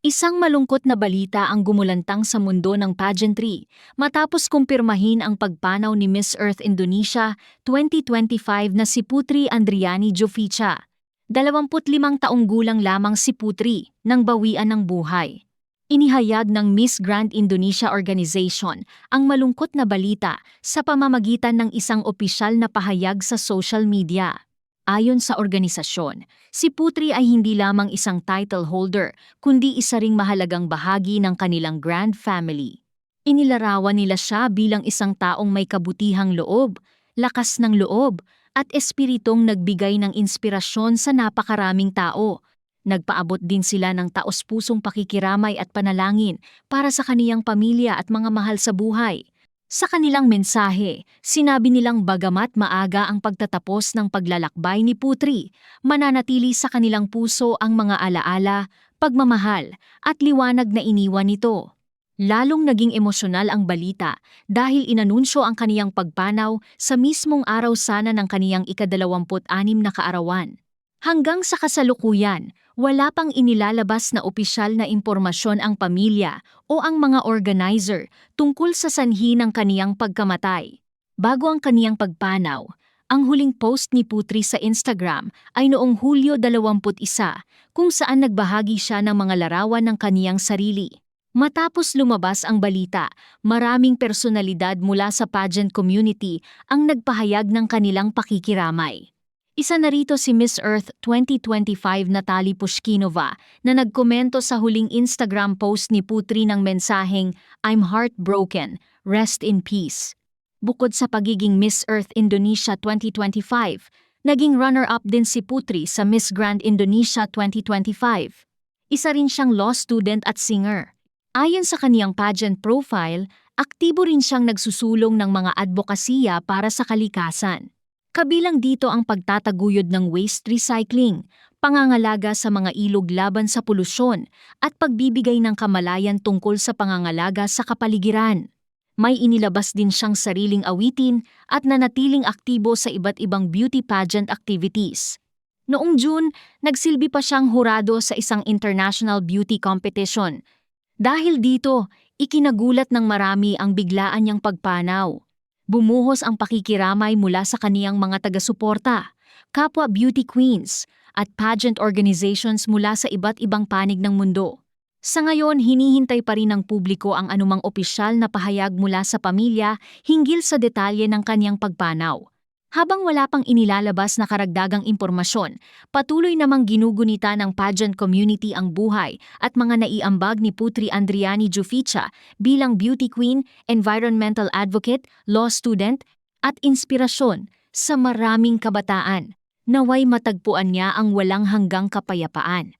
Isang malungkot na balita ang gumulantang sa mundo ng pageantry matapos kumpirmahin ang pagpanaw ni Miss Earth Indonesia 2025 na si Putri Andriani Jofica. 25 taong gulang lamang si Putri nang bawian ng buhay. Inihayag ng Miss Grand Indonesia Organization ang malungkot na balita sa pamamagitan ng isang opisyal na pahayag sa social media. Ayon sa organisasyon, si Putri ay hindi lamang isang title holder, kundi isa ring mahalagang bahagi ng kanilang grand family. Inilarawan nila siya bilang isang taong may kabutihang loob, lakas ng loob, at espiritong nagbigay ng inspirasyon sa napakaraming tao. Nagpaabot din sila ng taos-pusong pakikiramay at panalangin para sa kaniyang pamilya at mga mahal sa buhay. Sa kanilang mensahe, sinabi nilang bagamat maaga ang pagtatapos ng paglalakbay ni Putri, mananatili sa kanilang puso ang mga alaala, pagmamahal, at liwanag na iniwan nito. Lalong naging emosyonal ang balita dahil inanunsyo ang kaniyang pagpanaw sa mismong araw sana ng kaniyang ika-26 na kaarawan. Hanggang sa kasalukuyan, wala pang inilalabas na opisyal na impormasyon ang pamilya o ang mga organizer tungkol sa sanhi ng kaniyang pagkamatay. Bago ang kaniyang pagpanaw, ang huling post ni Putri sa Instagram ay noong Hulyo 21 kung saan nagbahagi siya ng mga larawan ng kaniyang sarili. Matapos lumabas ang balita, maraming personalidad mula sa pageant community ang nagpahayag ng kanilang pakikiramay. Isa na rito si Miss Earth 2025 Natalie Pushkinova na nagkomento sa huling Instagram post ni Putri ng mensaheng "I'm heartbroken, rest in peace." Bukod sa pagiging Miss Earth Indonesia 2025, naging runner-up din si Putri sa Miss Grand Indonesia 2025. Isa rin siyang law student at singer. Ayon sa kaniyang pageant profile, aktibo rin siyang nagsusulong ng mga advokasya para sa kalikasan. Kabilang dito ang pagtataguyod ng waste recycling, pangangalaga sa mga ilog laban sa polusyon, at pagbibigay ng kamalayan tungkol sa pangangalaga sa kapaligiran. May inilabas din siyang sariling awitin at nanatiling aktibo sa iba't ibang beauty pageant activities. Noong June, nagsilbi pa siyang hurado sa isang international beauty competition. Dahil dito, ikinagulat ng marami ang biglaan niyang pagpanaw. Bumuhos ang pakikiramay mula sa kaniyang mga taga-suporta, kapwa beauty queens, at pageant organizations mula sa iba't ibang panig ng mundo. Sa ngayon, hinihintay pa rin ng publiko ang anumang opisyal na pahayag mula sa pamilya hinggil sa detalye ng kaniyang pagpanaw. Habang wala pang inilalabas na karagdagang impormasyon, patuloy namang ginugunita ng pageant community ang buhay at mga naiambag ni Putri Andriani Jofica bilang beauty queen, environmental advocate, law student, at inspirasyon sa maraming kabataan. Naway matagpuan niya ang walang hanggang kapayapaan.